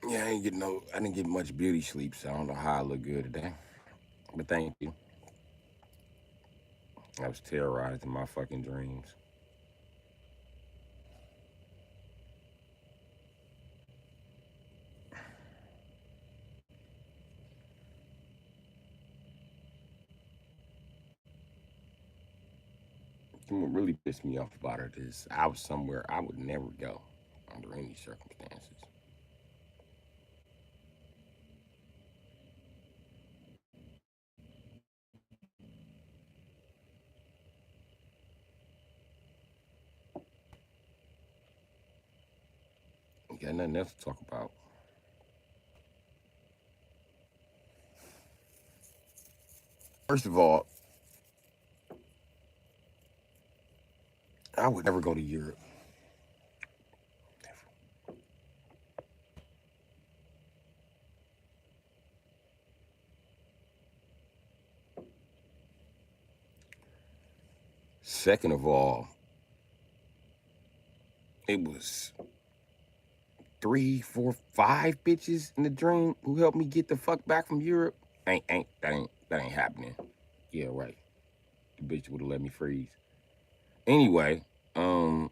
Yeah, I didn't get much beauty sleep, so I don't know how I look good today. But thank you. I was terrorized in my fucking dreams. And what really pissed me off about it is I was somewhere I would never go under any circumstances. You got nothing else to talk about. First of all, I would never go to Europe. Second of all, it was three, four, five bitches in the dream who helped me get the fuck back from Europe. That ain't happening. Yeah, right. The bitch would have let me freeze. Anyway, um,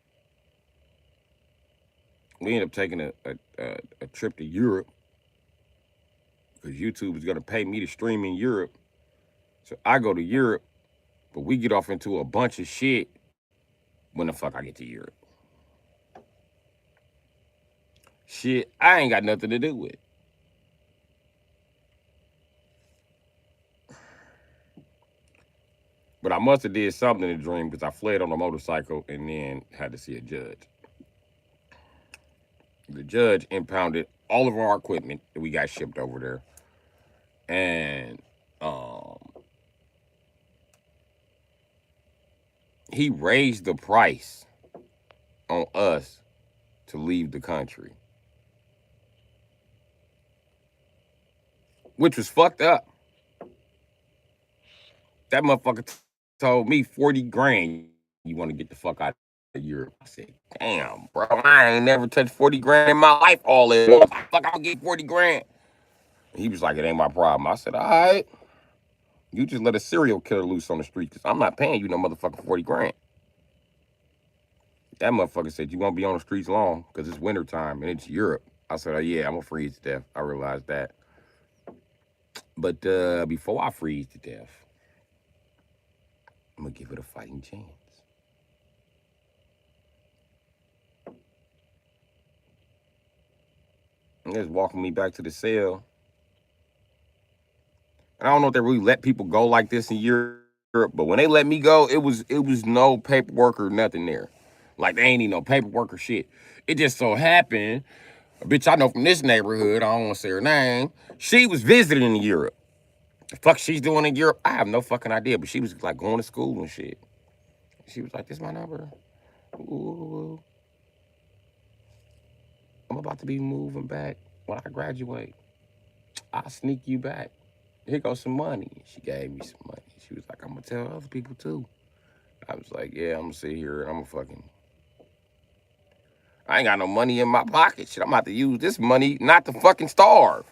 we ended up taking a trip to Europe because YouTube was gonna pay me to stream in Europe. So I go to Europe, but we get off into a bunch of shit when the fuck I get to Europe. Shit, I ain't got nothing to do with. But I must have did something in the dream because I fled on a motorcycle and then had to see a judge. The judge impounded all of our equipment that we got shipped over there, and um, he raised the price on us to leave the country, which was fucked up. That motherfucker told me 40 grand. You want to get the fuck out of Europe? I said, damn, bro, I ain't never touched 40 grand in my life. All this, fuck, I'll get 40 grand. He was like, it ain't my problem. I said, all right, you just let a serial killer loose on the street because I'm not paying you no motherfucking 40 grand. That motherfucker said, you won't be on the streets long because it's wintertime and it's Europe. I said, oh, yeah, I'm going to freeze to death. I realized that. But before I freeze to death, I'm going to give it a fighting chance. And it's walking me back to the cell. And I don't know if they really let people go like this in Europe, but when they let me go, it was no paperwork or nothing there. Like they ain't need no paperwork or shit. It just so happened, a bitch I know from this neighborhood, I don't want to say her name, she was visiting in Europe. The fuck she's doing in Europe, I have no fucking idea. But she was like going to school and shit. She was like, "This my number. Ooh, I'm about to be moving back when I graduate. I'll sneak you back. Here goes some money." She gave me some money. She was like, "I'm gonna tell other people too." I was like, "Yeah, I'm gonna sit here and I'm gonna fucking. I ain't got no money in my pocket. Shit, I'm about to use this money not to fucking starve."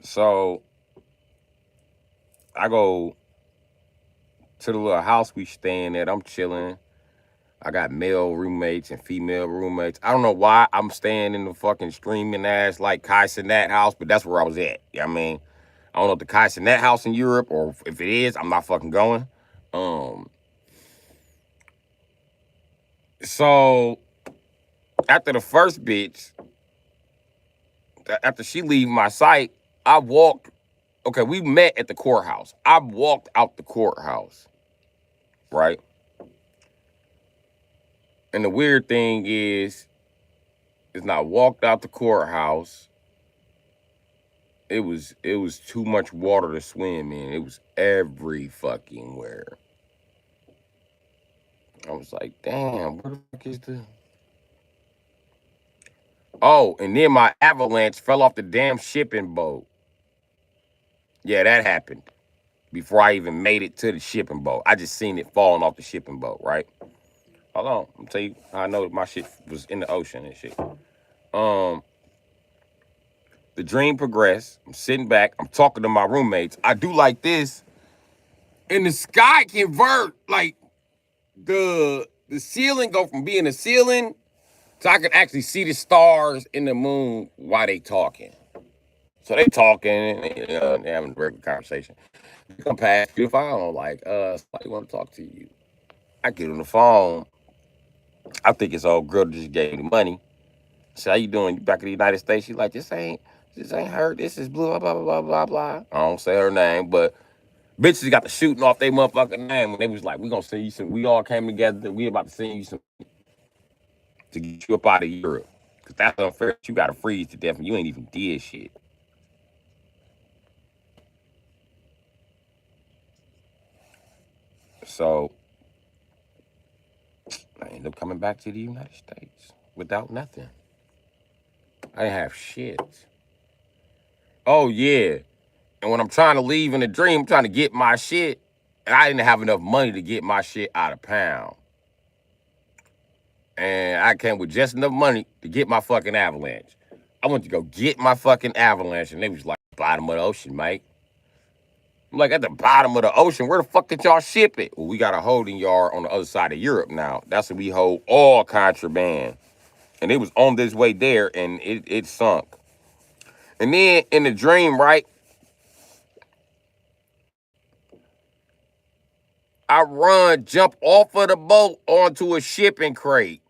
So I go to the little house we staying at. I'm chilling. I got male roommates and female roommates. I don't know why I'm staying in the fucking streaming ass like Kai Cenat house, but that's where I was at. You know what I mean? I don't know if the Kai Cenat house in Europe or if it is, I'm not fucking going. Um, so after the first bitch, after she leave my sight, I walked. Okay, we met at the courthouse. I walked out the courthouse, right? And the weird thing is not walked out the courthouse. It was too much water to swim in. It was every fucking where. I was like, damn, where the fuck is the? Oh, and then my avalanche fell off the damn shipping boat. Yeah, that happened before I even made it to the shipping boat. I just seen it falling off the shipping boat, right? Hold on. I'm tell you how I know my shit was in the ocean and shit. Um, the dream progressed. I'm sitting back. I'm talking to my roommates. I do like this, and the sky convert like the ceiling go from being a ceiling so I can actually see the stars in the moon while they talking. So they talking and they having a regular conversation. They come past the phone like, somebody want to talk to you. I get on the phone. I think it's old girl that just gave me the money. So how you doing? You back in the United States? She like, this ain't her. This is blah blah blah blah blah blah. I don't say her name, but bitches got the shooting off their motherfucking name when they was like, we gonna send you some. We all came together. We about to send you some to get you up out of Europe. Cause that's unfair. You gotta freeze to death and you ain't even did shit. So I ended up coming back to the United States without nothing. I didn't have shit. Oh yeah. And when I'm trying to leave in a dream, I'm trying to get my shit, and I didn't have enough money to get my shit out of pound. And I came with just enough money to get my fucking avalanche. I went to go get my fucking avalanche, and they was like, bottom of the ocean, mate. I'm like, at the bottom of the ocean, where the fuck did y'all ship it? Well, we got a holding yard on the other side of Europe now. That's where we hold all contraband. And it was on this way there, and it sunk. And then in the dream, right, I jump off of the boat onto a shipping crate.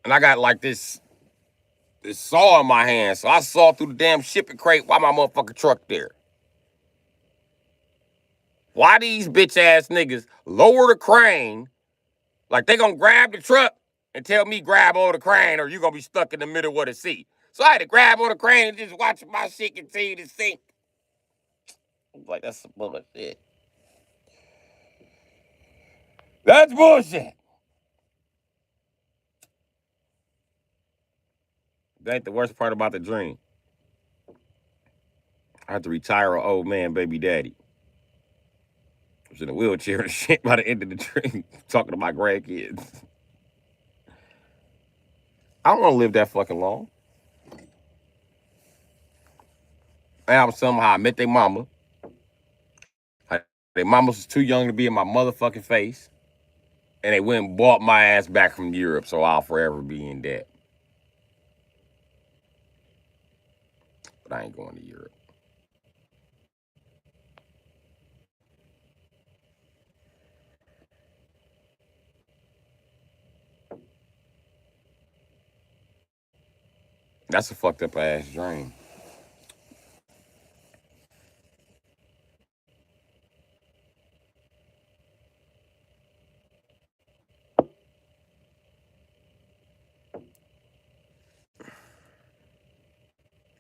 And I got like this saw in my hand. So I saw through the damn shipping crate while my motherfucking truck there. Why these bitch ass niggas lower the crane like they gonna grab the truck and tell me grab on the crane or you gonna be stuck in the middle of the sea. So I had to grab on the crane and just watch my shit continue to sink. I was like, that's some bullshit. That's bullshit. That ain't the worst part about the dream. I had to retire an old man, baby daddy. I was in a wheelchair and shit by the end of the dream, talking to my grandkids. I don't want to live that fucking long. And I was somehow I met their mama. Their mama was too young to be in my motherfucking face. And they went and bought my ass back from Europe, so I'll forever be in debt. But I ain't going to Europe. That's a fucked up ass dream.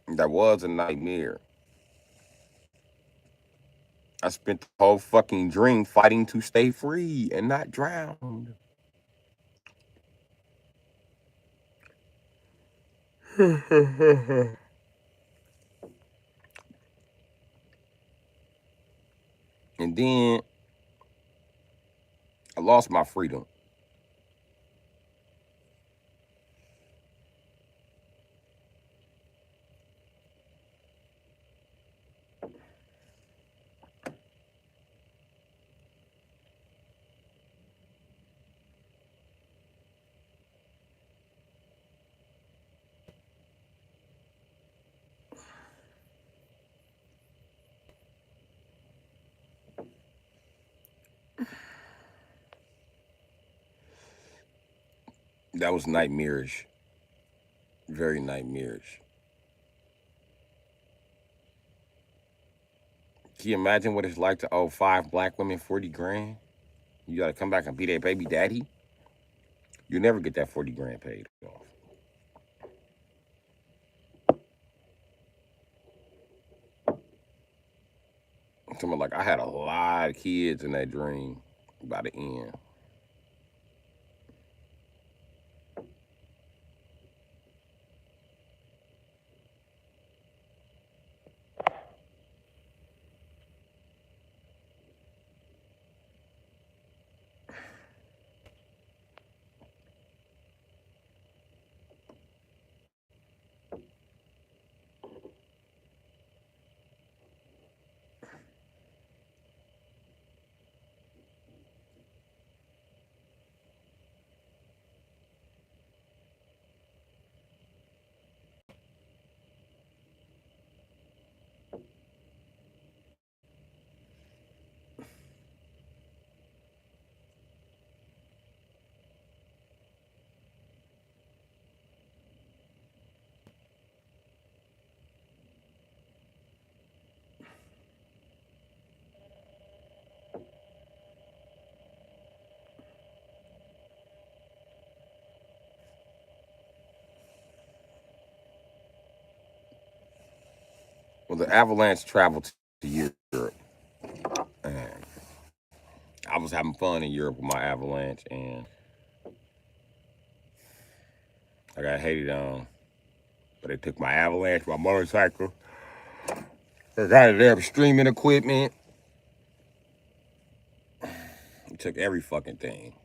That was a nightmare. I spent the whole fucking dream fighting to stay free and not drowned. And then I lost my freedom. That was nightmarish. Very nightmarish. Can you imagine what it's like to owe 5 black women 40 grand? You gotta come back and be their baby daddy? You never get that 40 grand paid off. Someone like I had a lot of kids in that dream by the end. Well, the Avalanche traveled to Europe, and I was having fun in Europe with my Avalanche, and I got hated on. But they took my Avalanche, my motorcycle, they got their streaming equipment. They took every fucking thing.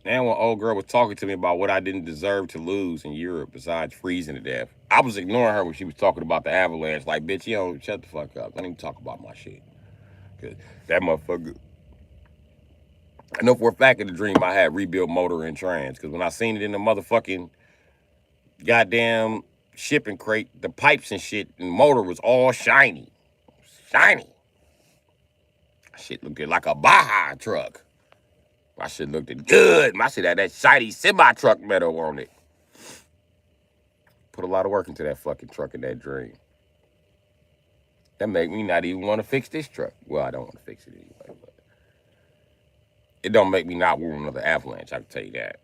And when old girl was talking to me about what I didn't deserve to lose in Europe besides freezing to death, I was ignoring her when she was talking about the Avalanche. Like, bitch, shut the fuck up. Don't even talk about my shit. Cause that motherfucker, I know for a fact in the dream I had rebuilt motor and trans. Cause when I seen it in the motherfucking goddamn shipping crate, the pipes and shit and motor was all shiny. Shiny. Shit looked like a Baja truck. My shit looked good. My shit had that shiny semi-truck metal on it. Put a lot of work into that fucking truck in that dream. That make me not even want to fix this truck. Well, I don't want to fix it anyway, but it don't make me not want another Avalanche, I can tell you that.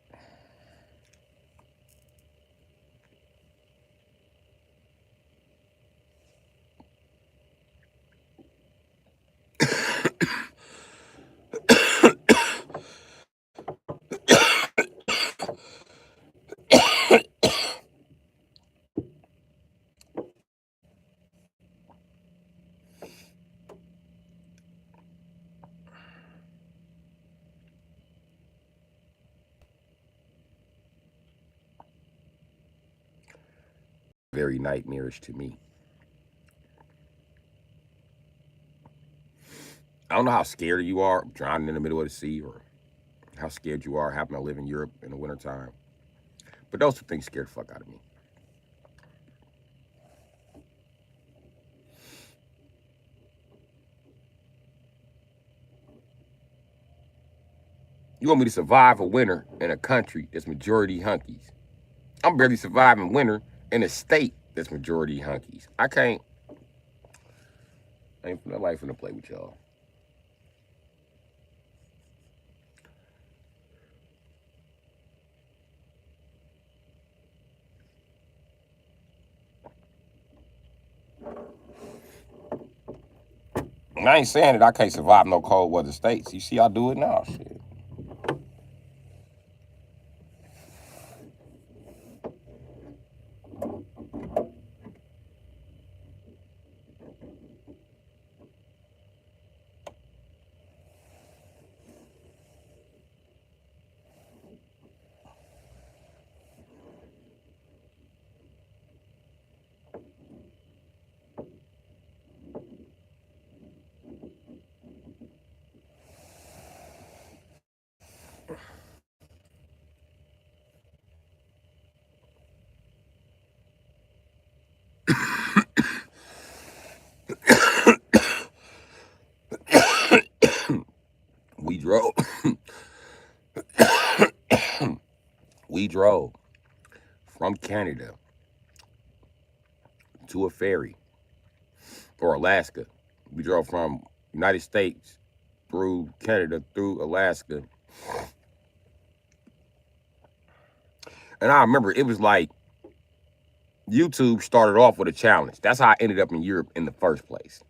Very nightmarish to me. I don't know how scared you are drowning in the middle of the sea or how scared you are having to live in Europe in the wintertime. But those two things scared the fuck out of me. You want me to survive a winter in a country that's majority hunkies? I'm barely surviving winter in a state that's majority hunkies. I can't. I ain't nobody finna play with y'all. And I ain't saying that I can't survive no cold weather states. You see, I do it now. Shit. We drove. We drove from Canada to a ferry or Alaska. We drove from United States through Canada through Alaska. And I remember it was like YouTube started off with a challenge. That's how I ended up in Europe in the first place.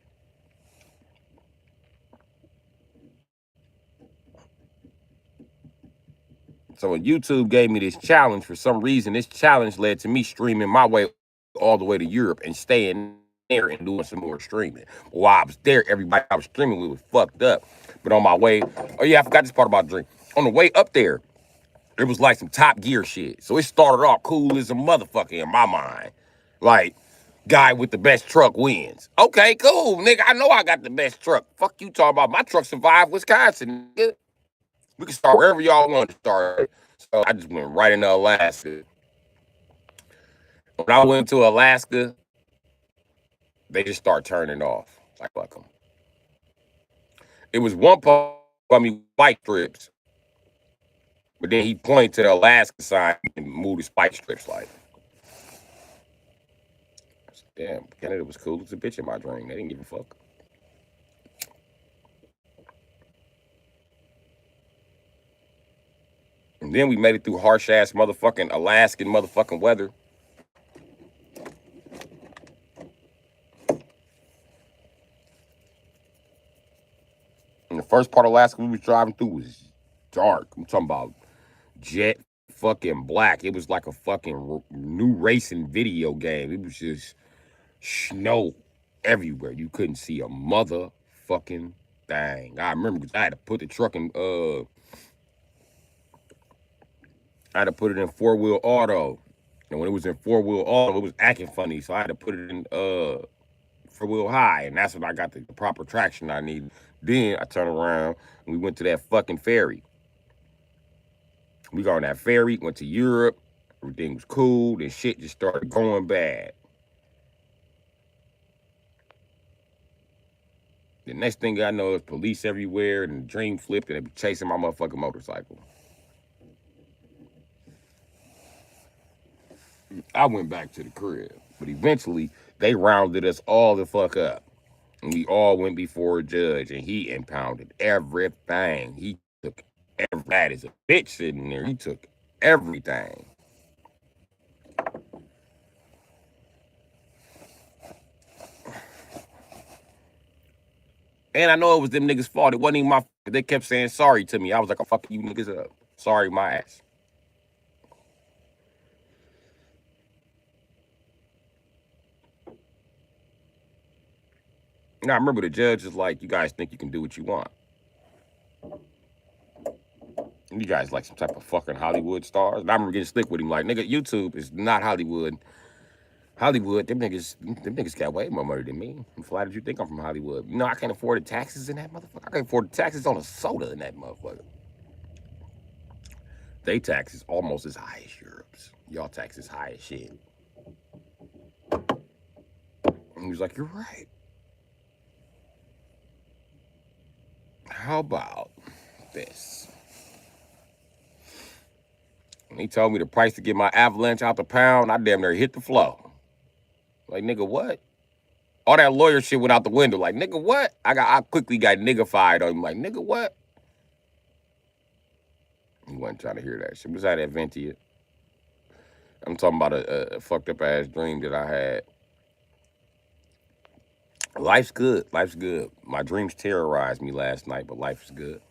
So when YouTube gave me this challenge, for some reason, this challenge led to me streaming my way all the way to Europe and staying there and doing some more streaming. While I was there, everybody I was streaming with was fucked up. But on my way, oh yeah, I forgot this part about the dream. On the way up there, it was like some Top Gear shit. So it started off cool as a motherfucker in my mind. Like, guy with the best truck wins. Okay, cool, nigga. I know I got the best truck. Fuck you talking about. My truck survived Wisconsin, nigga. We can start wherever y'all want to start. So I just went right into Alaska. When I went to Alaska, they just start turning off. Like, fuck them. It was one part I mean bike strips, but then he pointed to the Alaska sign and moved his spike strips like. Damn, Canada was cool as a bitch in my dream. They didn't give a fuck. And Then we made it through harsh ass motherfucking Alaskan motherfucking weather. And the first part of Alaska we was driving through was dark. I'm talking about jet fucking black. It was like a fucking new racing video game. It was just snow everywhere. You couldn't see a motherfucking thing. I remember because I had to put the truck in I had to put it in four-wheel auto. And when it was in four-wheel auto, it was acting funny. So I had to put it in four-wheel high. And that's when I got the proper traction I needed. Then I turned around and we went to that fucking ferry. We got on that ferry, went to Europe. Everything was cool. Then shit just started going bad. The next thing I know is police everywhere and the dream flipped and they be chasing my motherfucking motorcycle. I went back to the crib. But eventually, they rounded us all the fuck up. And we all went before a judge and he impounded everything. He took every that is a bitch sitting there. He took everything. And I know it was them niggas' fault. It wasn't even my fault. They kept saying sorry to me. I was like, I'm fucking you niggas up. Sorry, my ass. And I remember the judge was like, you guys think you can do what you want. And you guys like some type of fucking Hollywood stars. And I remember getting slick with him like, nigga, YouTube is not Hollywood. Hollywood, them niggas got way more money than me. Why did you think I'm from Hollywood? You know, I can't afford the taxes in that motherfucker. I can't afford the taxes on a soda in that motherfucker. They taxes almost as high as Europe's. Y'all taxes high as shit. And he was like, you're right. How about this? And he told me the price to get my Avalanche out the pound, I damn near hit the floor. Like, nigga, what? All that lawyer shit went out the window. Like, nigga, what? I quickly got niggified on him. Like, nigga, what? He wasn't trying to hear that shit. Was that Ventia? I'm talking about a fucked up ass dream that I had. Life's good. Life's good. My dreams terrorized me last night, but life is good.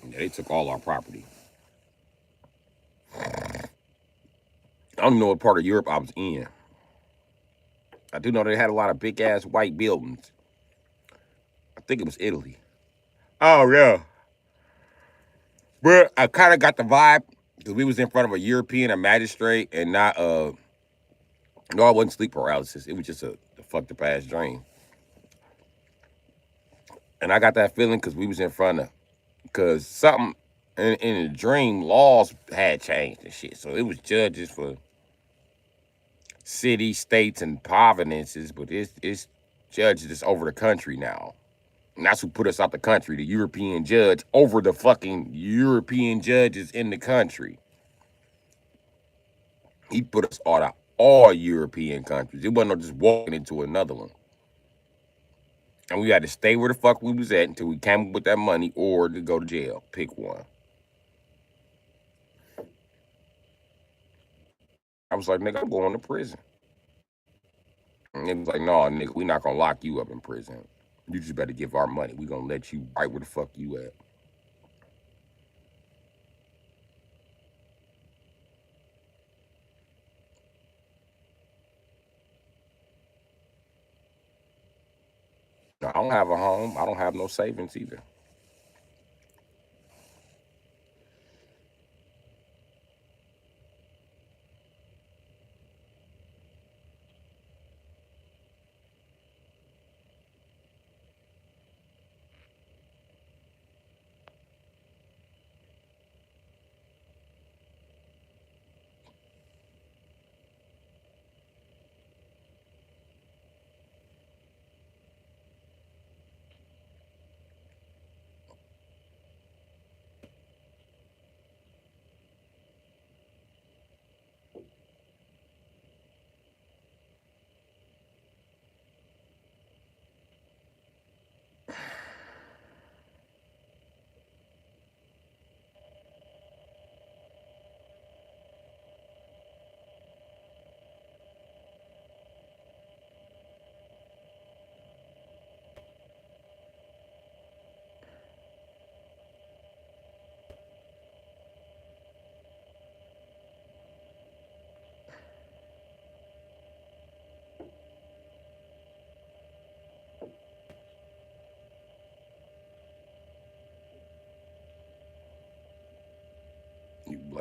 Yeah, they took all our property. I don't know what part of Europe I was in. I do know they had a lot of big ass white buildings. I think it was Italy. Oh yeah. But I kind of got the vibe because we was in front of a European, a magistrate, and not no, it wasn't sleep paralysis. It was just a fucked up ass dream. And I got that feeling because we was in front of, because something in the dream, laws had changed and shit. So it was judges for cities, states, and provinces, but it's judges that's over the country now. And that's who put us out the country, the European judge over the fucking European judges in the country. He put us out of all European countries. It wasn't just walking into another one. And we had to stay where the fuck we was at until we came up with that money or to go to jail. Pick one. I was like, nigga, I'm going to prison. And it was like, no, nigga, we not gonna lock you up in prison. You just better give our money. We gonna let you right where the fuck you at. No, I don't have a home. I don't have no savings either.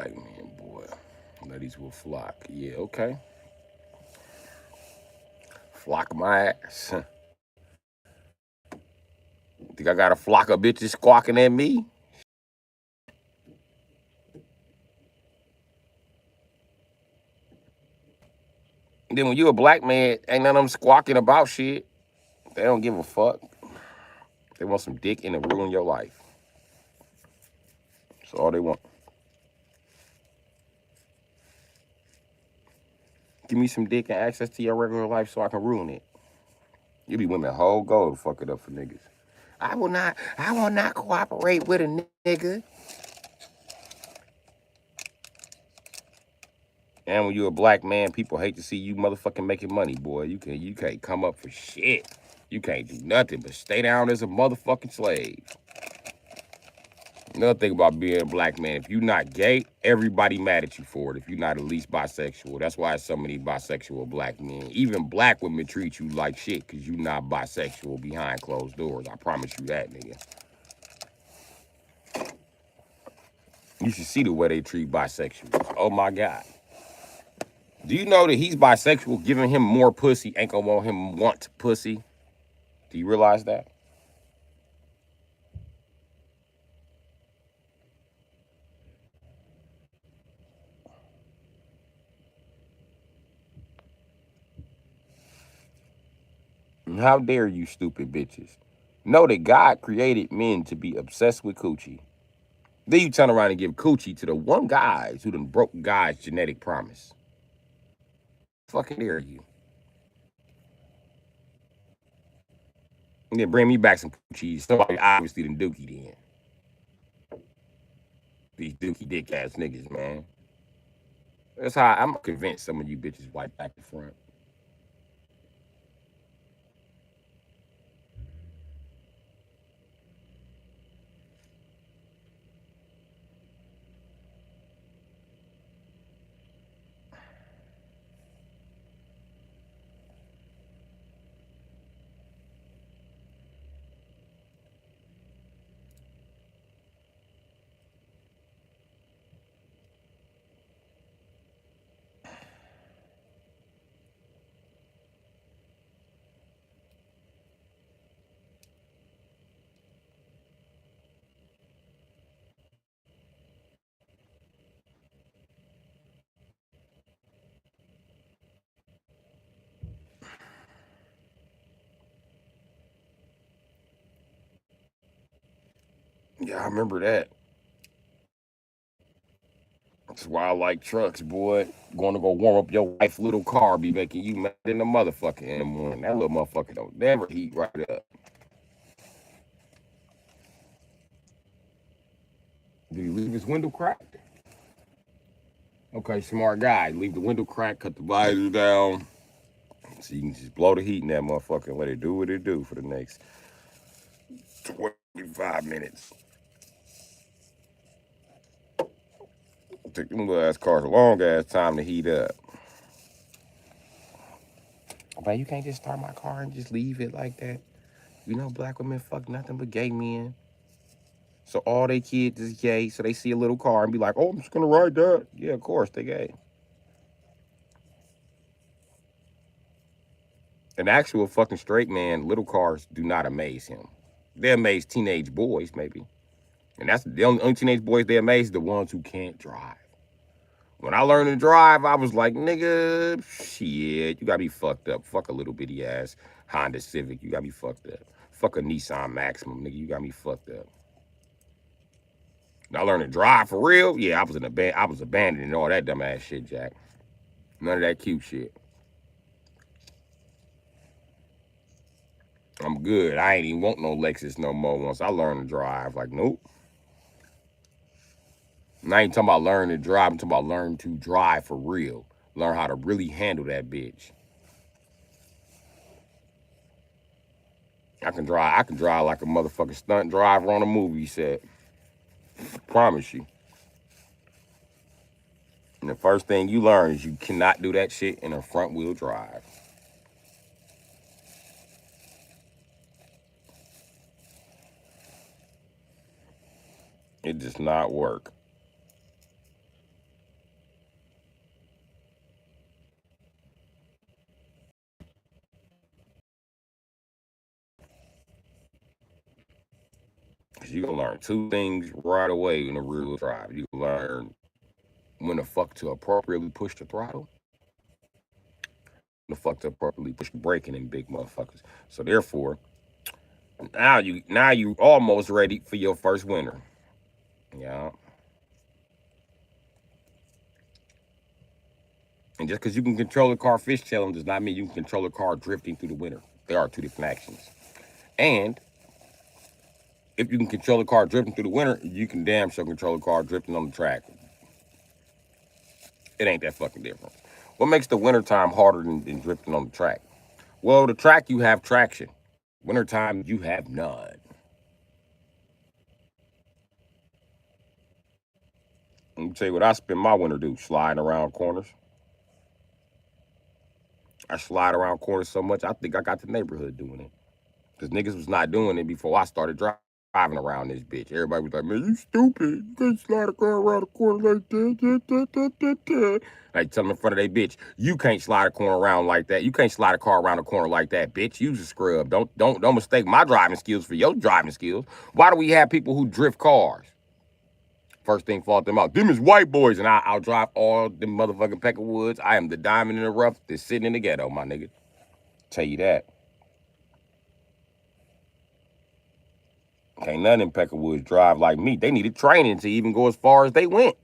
black man, boy. Ladies will flock. Yeah, okay. Flock my ass. Think I got a flock of bitches squawking at me? Then when you a black man, ain't none of them squawking about shit. They don't give a fuck. They want some dick and to ruin your life. That's all they want. Give me some dick and access to your regular life so I can ruin it. You be women whole go to fuck it up for niggas. I will not cooperate with a nigga. And when you a black man, people hate to see you motherfucking making money, boy. You can't come up for shit. You can't do nothing but stay down as a motherfucking slave. Another thing about being a black man, if you're not gay, everybody mad at you for it. If you're not at least bisexual. That's why there's so many bisexual black men. Even black women treat you like shit because you're not bisexual behind closed doors. I promise you that, nigga. You should see the way they treat bisexuals. Oh my God. Do you know that he's bisexual? Giving him more pussy ain't gonna want him want pussy. Do you realize that? How dare you, stupid bitches? Know that God created men to be obsessed with coochie. Then you turn around and give coochie to the one guy who done broke God's genetic promise. Fucking dare you? And then bring me back some coochie. Somebody obviously done dookie then. These dookie dick ass niggas, man. That's how I'm convinced some of you bitches white back and front. Yeah, I remember that. That's why I like trucks, boy. Going to go warm up your wife's little car be making you mad in the motherfucker in the morning. That little motherfucker don't never heat right up. Did he leave his window cracked? Okay, smart guy. Leave the window cracked, cut the visor down. So you can just blow the heat in that motherfucker and let it do what it do for the next 25 minutes. Take them little ass cars a long ass time to heat up. But you can't just start my car and just leave it like that. You know, black women fuck nothing but gay men. So all they kids is gay. So they see a little car and be like, oh, I'm just gonna ride that. Yeah, of course, they gay. An actual fucking straight man, little cars do not amaze him. They amaze teenage boys, maybe. And that's the only teenage boys they amaze, the ones who can't drive. When I learned to drive, I was like, nigga, shit, you gotta be fucked up. Fuck a little bitty ass Honda Civic, you gotta be fucked up. Fuck a Nissan Maximum, nigga, you got me fucked up. When I learned to drive for real, yeah, I was abandoning all that dumb ass shit, Jack. None of that cute shit. I'm good. I ain't even want no Lexus no more once I learned to drive. Like, nope. And I ain't talking about learning to drive. I'm talking about learning to drive for real. Learn how to really handle that bitch. I can drive like a motherfucking stunt driver on a movie set. Promise you. And the first thing you learn is you cannot do that shit in a front wheel drive. It does not work. you're gonna learn two things right away in a real drive. You learn when the fuck to appropriately push the throttle, when the fuck to appropriately push the brake in big motherfuckers. So therefore, now you almost ready for your first winter. Yeah. And just because you can control a car fishtailing does not mean you can control a car drifting through the winter. There are two different actions. And if you can control a car drifting through the winter, you can damn sure control a car drifting on the track. It ain't that fucking different. What makes the wintertime harder than drifting on the track? Well, the track, you have traction. Wintertime, you have none. Let me tell you what I spend my winter do, sliding around corners. I slide around corners so much, I think I got the neighborhood doing it. Because niggas was not doing it before I started driving around this bitch. Everybody was like, man, you stupid. You can't slide a car around a corner like that. Like, tell them in front of they bitch, you can't slide a corner around like that. You can't slide a car around a corner like that, bitch. You's a scrub. Don't mistake my driving skills for your driving skills. Why do we have people who drift cars? First thing fault them out. Them is white boys, and I'll drive all them motherfucking Peckerwoods. I am the diamond in the rough that's sitting in the ghetto, my nigga. Tell you that. Can't none of them Peckerwoods drive like me. They needed training to even go as far as they went.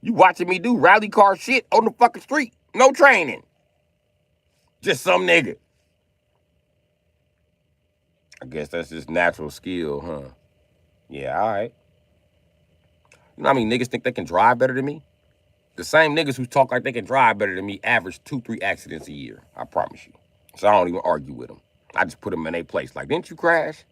You watching me do rally car shit on the fucking street. No training. Just some nigga. I guess that's just natural skill, huh? Yeah, all right. You know how many niggas think they can drive better than me? The same niggas who talk like they can drive better than me average 2-3 accidents a year. I promise you. So I don't even argue with them. I just put them in their place. Like, didn't you crash?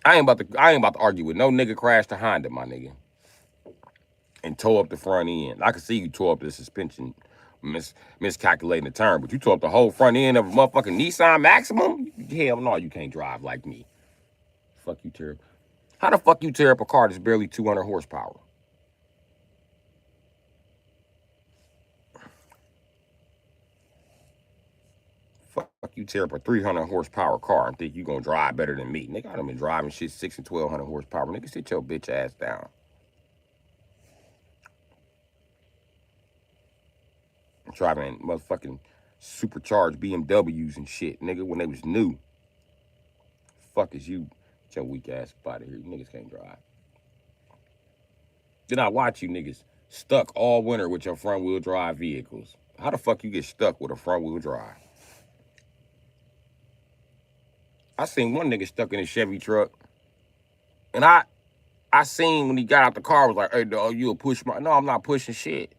I ain't about to argue with no nigga crash to Honda, my nigga. And tore up the front end. I can see you tore up the suspension, miscalculating the turn, but you tore up the whole front end of a motherfucking Nissan Maximum? Hell no, you can't drive like me. Fuck you, tear. How the fuck you tear up a car that's barely 200 horsepower? Fuck you tear up a 300 horsepower car and think you gonna drive better than me. Nigga, I done been driving shit 6 and 1200 horsepower. Nigga, sit your bitch ass down. Driving motherfucking supercharged BMWs and shit, nigga, when they was new. Fuck is you? Get your weak ass out of here. You niggas can't drive. Then I watch you niggas stuck all winter with your front wheel drive vehicles. How the fuck you get stuck with a front wheel drive? I seen one nigga stuck in a Chevy truck, and I seen when he got out the car, I was like, hey dog, you'll push my. No, I'm not pushing shit.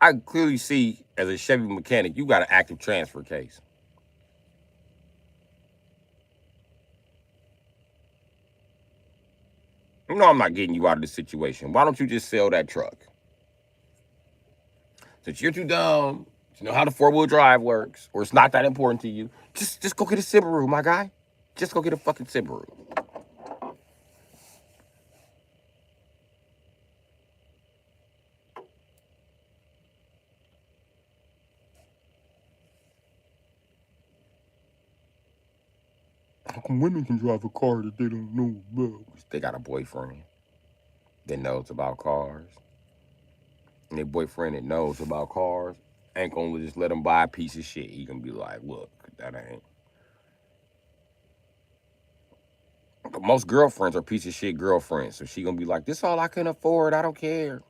I can clearly see as a Chevy mechanic, you got an active transfer case. No, I'm not getting you out of this situation. Why don't you just sell that truck? Since you're too dumb to know how the 4-wheel drive works, or it's not that important to you, just go get a Subaru, my guy. Just go get a fucking Subaru. How come women can drive a car that they don't know about? They got a boyfriend that knows about cars. And their boyfriend that knows about cars ain't gonna just let him buy a piece of shit. He gonna be like, look, that ain't. Most girlfriends are piece of shit girlfriends. So she gonna be like, this all I can afford. I don't care.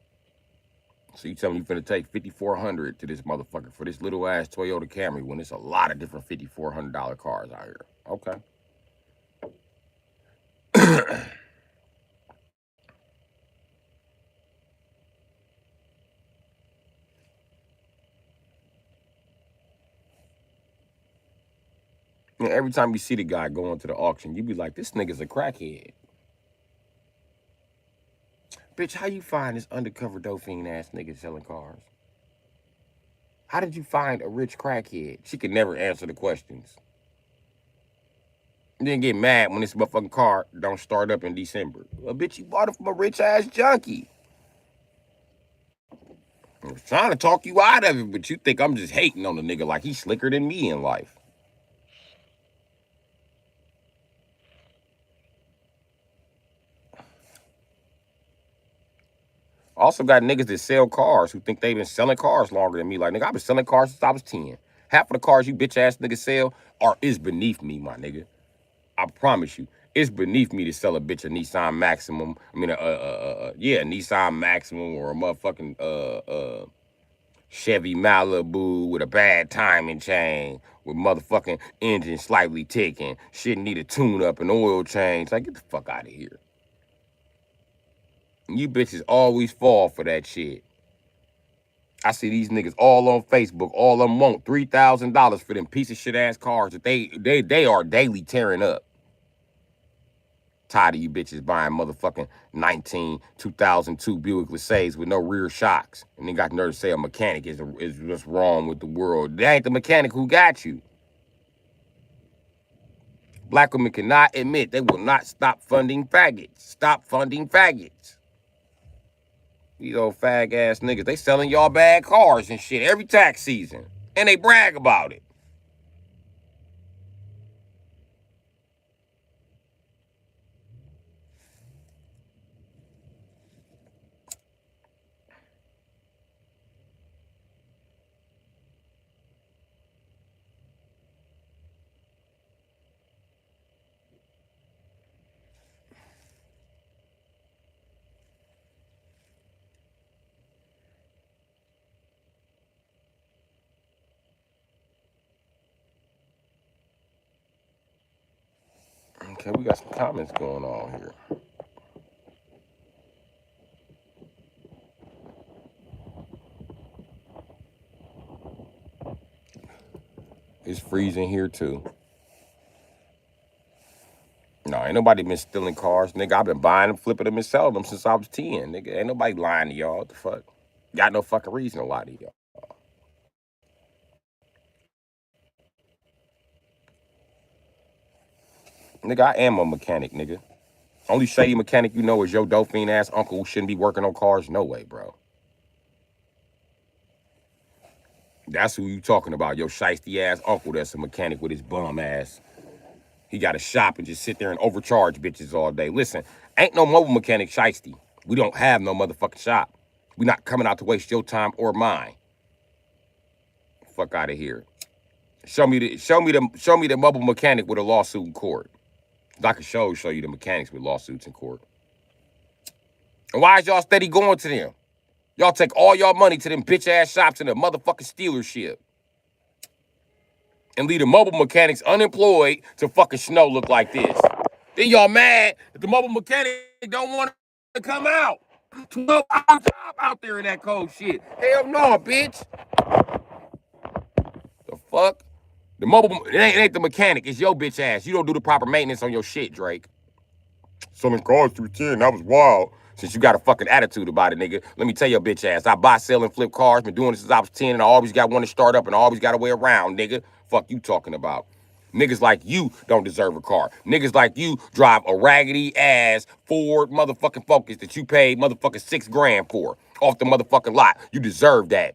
So you tell me you finna take $5,400 to this motherfucker for this little ass Toyota Camry when it's a lot of different $5,400 cars out here. Okay. And every time you see the guy going to the auction, you be like, this nigga's a crackhead. Bitch, how you find this undercover dope fiend ass nigga selling cars? How did you find a rich crackhead? She could never answer the questions. And then get mad when this motherfucking car don't start up in December. Well, bitch, you bought it from a rich ass junkie. I'm trying to talk you out of it, but you think I'm just hating on the nigga like he's slicker than me in life. Also got niggas that sell cars who think they've been selling cars longer than me. Like, nigga, I've been selling cars since I was 10. Half of the cars you bitch ass niggas sell is beneath me, my nigga. I promise you. It's beneath me to sell a bitch a Nissan Maximum. I mean, yeah, Nissan Maximum or a motherfucking Chevy Malibu with a bad timing chain, with motherfucking engine slightly ticking, shit need a tune up and oil change. Like, get the fuck out of here. You bitches always fall for that shit. I see these niggas all on Facebook, all of them want $3,000 for them piece of shit ass cars that they are daily tearing up. Tired of you bitches buying motherfucking 2002 Buick LeSays with no rear shocks. And they got the nerve to say a mechanic is what's wrong with the world. That ain't the mechanic who got you. Black women cannot admit they will not stop funding faggots. Stop funding faggots. These old fag ass niggas, they selling y'all bad cars and shit every tax season. And they brag about it. Okay, we got some comments going on here. It's freezing here too. No, ain't nobody been stealing cars, nigga. I've been buying them, flipping them, and selling them since I was 10, nigga. Ain't nobody lying to y'all. What the fuck? Got no fucking reason to lie to y'all. Nigga, I am a mechanic, nigga. Only shady mechanic you know is your dolphin ass uncle who shouldn't be working on cars. No way, bro. That's who you talking about. Your shiesty ass uncle that's a mechanic with his bum ass. He got a shop and just sit there and overcharge bitches all day. Listen, ain't no mobile mechanic shiesty. We don't have no motherfucking shop. We not coming out to waste your time or mine. Fuck out of here. Show me the mobile mechanic with a lawsuit in court. I can show you the mechanics with lawsuits in court. And why is y'all steady going to them? Y'all take all y'all money to them bitch ass shops in the motherfucking dealership. And leave the mobile mechanics unemployed to fucking snow look like this. Then y'all mad that the mobile mechanic don't want to come out. 12-hour job out there in that cold shit. Hell no, bitch. The fuck? It ain't the mechanic. It's your bitch ass. You don't do the proper maintenance on your shit, Drake. Selling cars through 10, that was wild. Since you got a fucking attitude about it, nigga. Let me tell your bitch ass. I buy, sell, and flip cars. Been doing this since I was 10, and I always got one to start up, and I always got a way around, nigga. Fuck you talking about. Niggas like you don't deserve a car. Niggas like you drive a raggedy ass Ford motherfucking Focus that you paid motherfucking $6,000 for off the motherfucking lot. You deserve that.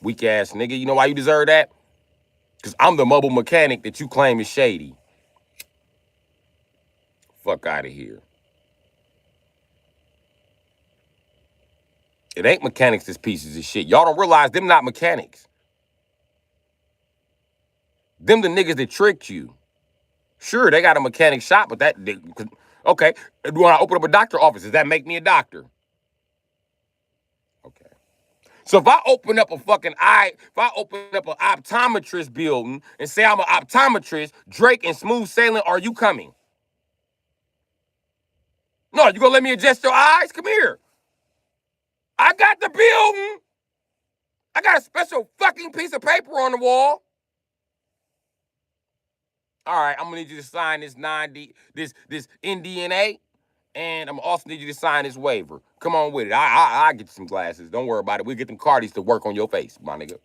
Weak ass nigga. You know why you deserve that? Because I'm the mobile mechanic that you claim is shady. Fuck out of here. It ain't mechanics that's pieces of shit. Y'all don't realize them not mechanics. Them the niggas that tricked you. Sure, they got a mechanic shop, but okay. When I open up a doctor office, does that make me a doctor? Okay. So if I open up if I open up an optometrist building and say I'm an optometrist, Drake and Smooth Sailing, are you coming? No, you gonna let me adjust your eyes? Come here. I got the building. I got a special fucking piece of paper on the wall. All right, I'm gonna need you to sign this this NDNA, and I'm also need you to sign this waiver. Come on with it. I get you some glasses. Don't worry about it. We'll get them Cardis to work on your face, my nigga.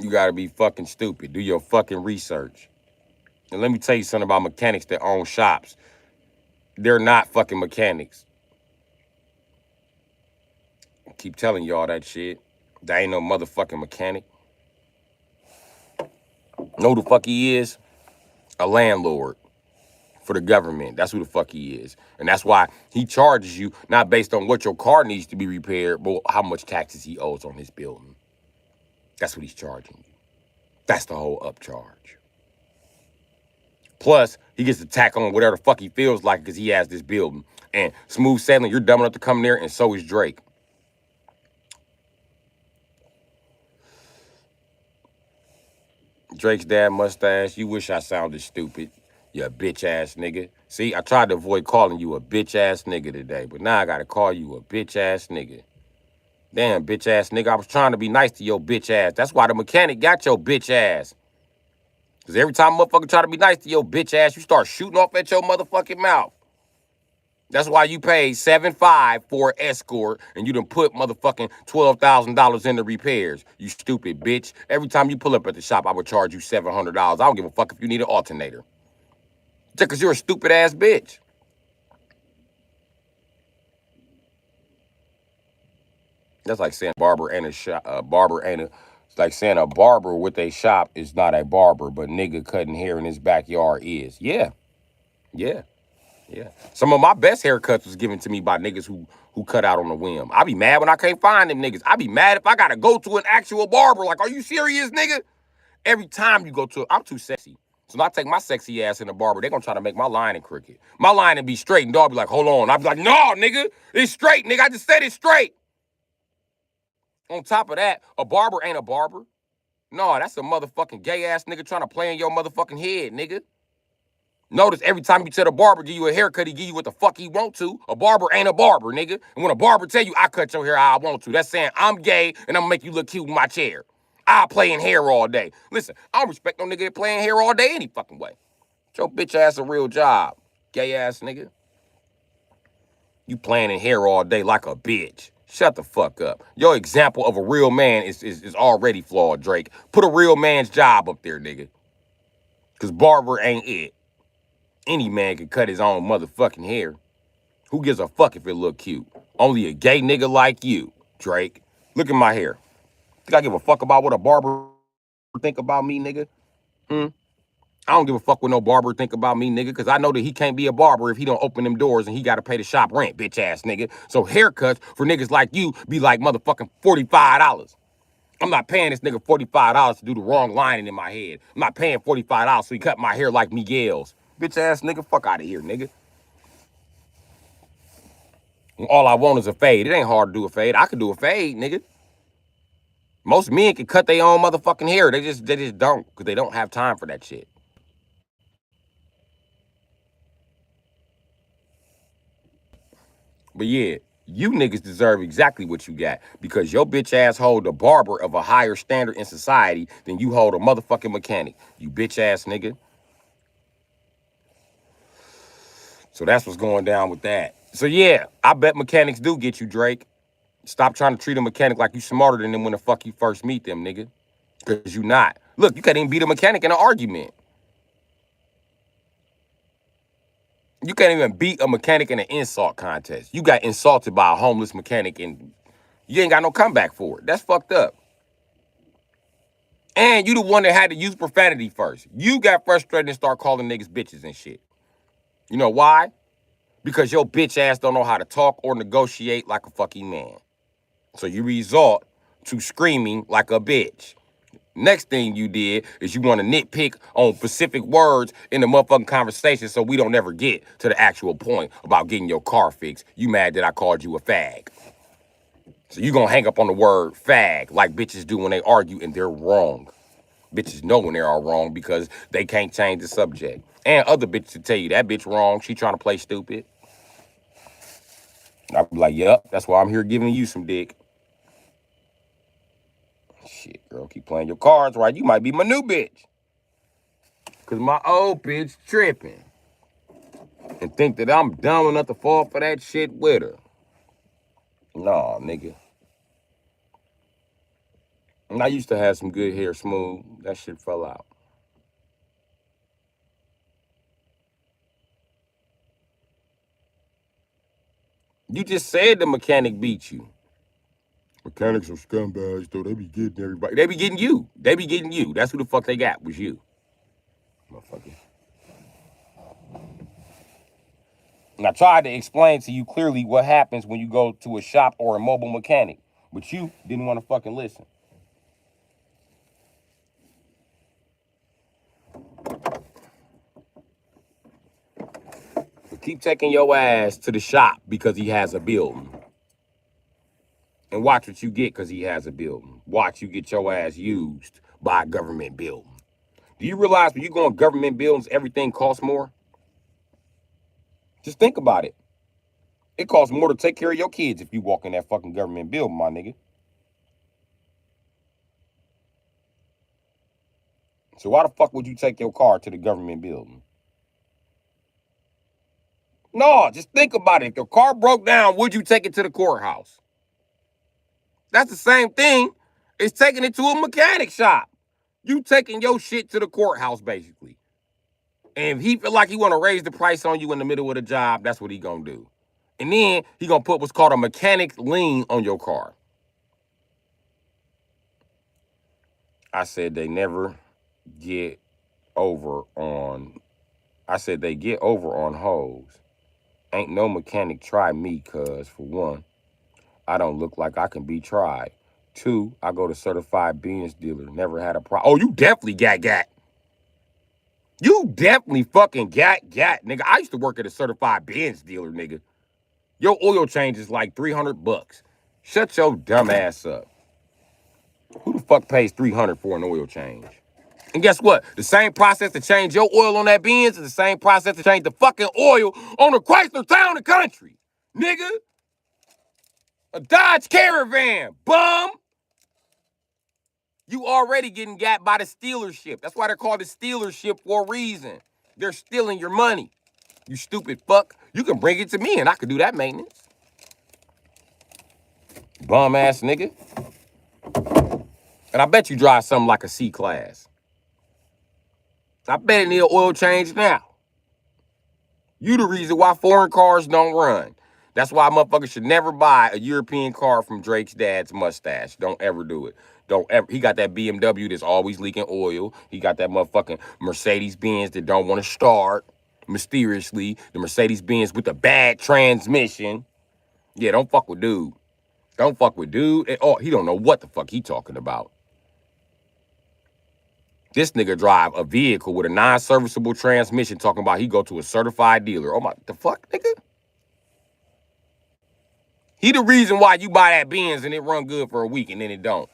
You gotta be fucking stupid. Do your fucking research. And let me tell you something about mechanics that own shops. They're not fucking mechanics. I keep telling y'all that shit. There ain't no motherfucking mechanic. Know who the fuck he is? A landlord for the government. That's who the fuck he is. And that's why he charges you not based on what your car needs to be repaired, but how much taxes he owes on his building. That's what he's charging you. That's the whole upcharge. Plus, he gets to tack on whatever the fuck he feels like because he has this building. And smooth sailing, you're dumb enough to come there, and so is Drake. Drake's dad mustache, you wish I sounded stupid. You bitch ass nigga. See, I tried to avoid calling you a bitch ass nigga today, but now I gotta call you a bitch ass nigga. Damn, bitch ass nigga, I was trying to be nice to your bitch ass. That's why the mechanic got your bitch ass. Because every time a motherfucker try to be nice to your bitch ass, you start shooting off at your motherfucking mouth. That's why you paid $7,500 for an escort and you done put motherfucking $12,000 in the repairs. You stupid bitch. Every time you pull up at the shop, I would charge you $700. I don't give a fuck if you need an alternator. Just because you're a stupid ass bitch. That's like saying barber ain't a shop. It's like saying a barber with a shop is not a barber, but nigga cutting hair in his backyard is. Yeah. Some of my best haircuts was given to me by niggas who cut out on a whim. I be mad when I can't find them niggas. I be mad if I gotta go to an actual barber. Like, are you serious, nigga? Every time you go to, I'm too sexy. So when I take my sexy ass in the barber, they gonna try to make my lining crooked. My lining be straight, and dog be like, hold on. I be like, no, nigga, it's straight, nigga. I just said it's straight. On top of that, a barber ain't a barber. No, that's a motherfucking gay ass nigga trying to play in your motherfucking head, nigga. Notice every time you tell the barber give you a haircut, he give you what the fuck he want to. A barber ain't a barber, nigga. And when a barber tell you I cut your hair how I want to, that's saying I'm gay and I'm gonna make you look cute in my chair. I play in hair all day. Listen, I don't respect no nigga playing hair all day any fucking way. Get your bitch ass a real job, gay ass nigga. You playing in hair all day like a bitch. Shut the fuck up. Your example of a real man is already flawed, Drake. Put a real man's job up there, nigga. Cause barber ain't it. Any man can cut his own motherfucking hair. Who gives a fuck if it look cute? Only a gay nigga like you, Drake. Look at my hair. Think I give a fuck about what a barber think about me, nigga? I don't give a fuck what no barber think about me, nigga, because I know that he can't be a barber if he don't open them doors and he got to pay the shop rent, bitch ass nigga. So haircuts for niggas like you be like motherfucking $45. I'm not paying this nigga $45 to do the wrong lining in my head. I'm not paying $45 so he cut my hair like Miguel's. Bitch ass nigga, fuck out of here, nigga. All I want is a fade. It ain't hard to do a fade. I could do a fade, nigga. Most men can cut their own motherfucking hair. They just don't, because they don't have time for that shit. But yeah, you niggas deserve exactly what you got because your bitch ass hold a barber of a higher standard in society than you hold a motherfucking mechanic. You bitch ass nigga. So that's what's going down with that. So yeah, I bet mechanics do get you, Drake. Stop trying to treat a mechanic like you smarter than them when the fuck you first meet them, nigga. Because you not. Look, you can't even beat a mechanic in an argument. You can't even beat a mechanic in an insult contest. You got insulted by a homeless mechanic and you ain't got no comeback for it. That's fucked up. And you the one that had to use profanity first. You got frustrated and start calling niggas bitches and shit. You know why? Because your bitch ass don't know how to talk or negotiate like a fucking man. So you resort to screaming like a bitch. Next thing you did is you want to nitpick on specific words in the motherfucking conversation so we don't ever get to the actual point about getting your car fixed. You mad that I called you a fag. So you gonna hang up on the word fag like bitches do when they argue and they're wrong. Bitches know when they are wrong because they can't change the subject. And other bitches to tell you that bitch wrong, she trying to play stupid. I'll be like, yep, that's why I'm here giving you some dick. Shit, girl, keep playing your cards right. You might be my new bitch. Because my old bitch tripping. And think that I'm dumb enough to fall for that shit with her. Nah, nigga. And I used to have some good hair, smooth. That shit fell out. You just said the mechanic beat you. Mechanics are scumbags, though. They be getting everybody. They be getting you. They be getting you. That's who the fuck they got, was you. Motherfucker. And I tried to explain to you clearly what happens when you go to a shop or a mobile mechanic, but you didn't want to fucking listen. But keep taking your ass to the shop because he has a building. And watch what you get because he has a building. Watch you get your ass used by a government building. Do you realize when you go in government buildings, everything costs more? Just think about it. It costs more to take care of your kids if you walk in that fucking government building, my nigga. So why the fuck would you take your car to the government building? No, just think about it. If your car broke down, would you take it to the courthouse? That's the same thing as taking it to a mechanic shop. You taking your shit to the courthouse, basically. And if he feel like he want to raise the price on you in the middle of the job, that's what he gonna do. And then he gonna put what's called a mechanic lien on your car. I said they never get over on. I said they get over on hoes. Ain't no mechanic try me, cuz for one, I don't look like I can be tried. Two, I go to certified Benz dealer. Never had a problem. Oh, you definitely got. You definitely fucking got, nigga. I used to work at a certified Benz dealer, nigga. Your oil change is like $300. Shut your dumb ass up. Who the fuck pays $300 for an oil change? And guess what? The same process to change your oil on that Benz is the same process to change the fucking oil on a Chrysler Town and Country, nigga. A Dodge Caravan, bum. You already getting got by the stealership. That's why they're called the stealership for a reason. They're stealing your money. You stupid fuck. You can bring it to me and I can do that maintenance. Bum ass nigga. And I bet you drive something like a C-Class. I bet it need an oil change now. You the reason why foreign cars don't run. That's why motherfuckers should never buy a European car from Drake's dad's mustache. Don't ever do it. Don't ever. He got that BMW that's always leaking oil. He got that motherfucking Mercedes-Benz that don't want to start mysteriously. The Mercedes-Benz with the bad transmission. Yeah, don't fuck with dude. Don't fuck with dude. Oh, he don't know what the fuck he talking about. This nigga drive a vehicle with a non-serviceable transmission talking about he go to a certified dealer. Oh my, the fuck, nigga? He the reason why you buy that Benz and it run good for a week and then it don't.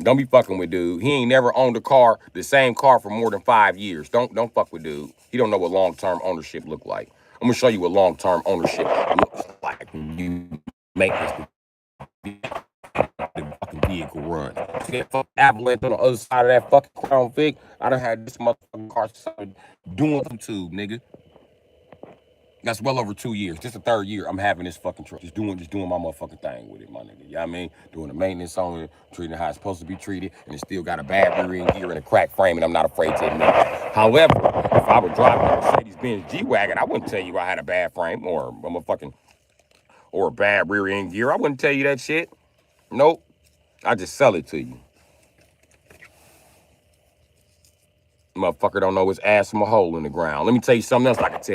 Don't be fucking with dude. He ain't never owned a car, the same car for more than 5 years. Don't fuck with dude. He don't know what long-term ownership look like. I'm gonna show you what long-term ownership looks like when you make this fucking vehicle run. See that fucking avalanche on the other side of that fucking Crown Vic? I done had this motherfucking car doing some tube, nigga. That's well over 2 years. This is the third year I'm having this fucking truck. Just doing my motherfucking thing with it, my nigga. You know what I mean? Doing the maintenance on it, treating it how it's supposed to be treated, and it still got a bad rear end gear and a cracked frame, and I'm not afraid to admit that. However, if I would drive a Mercedes-Benz G-Wagon, I wouldn't tell you I had a bad frame or a motherfucking or a bad rear end gear. I wouldn't tell you that shit. Nope. I just sell it to you. Motherfucker don't know his ass from a hole in the ground. Let me tell you something else I can tell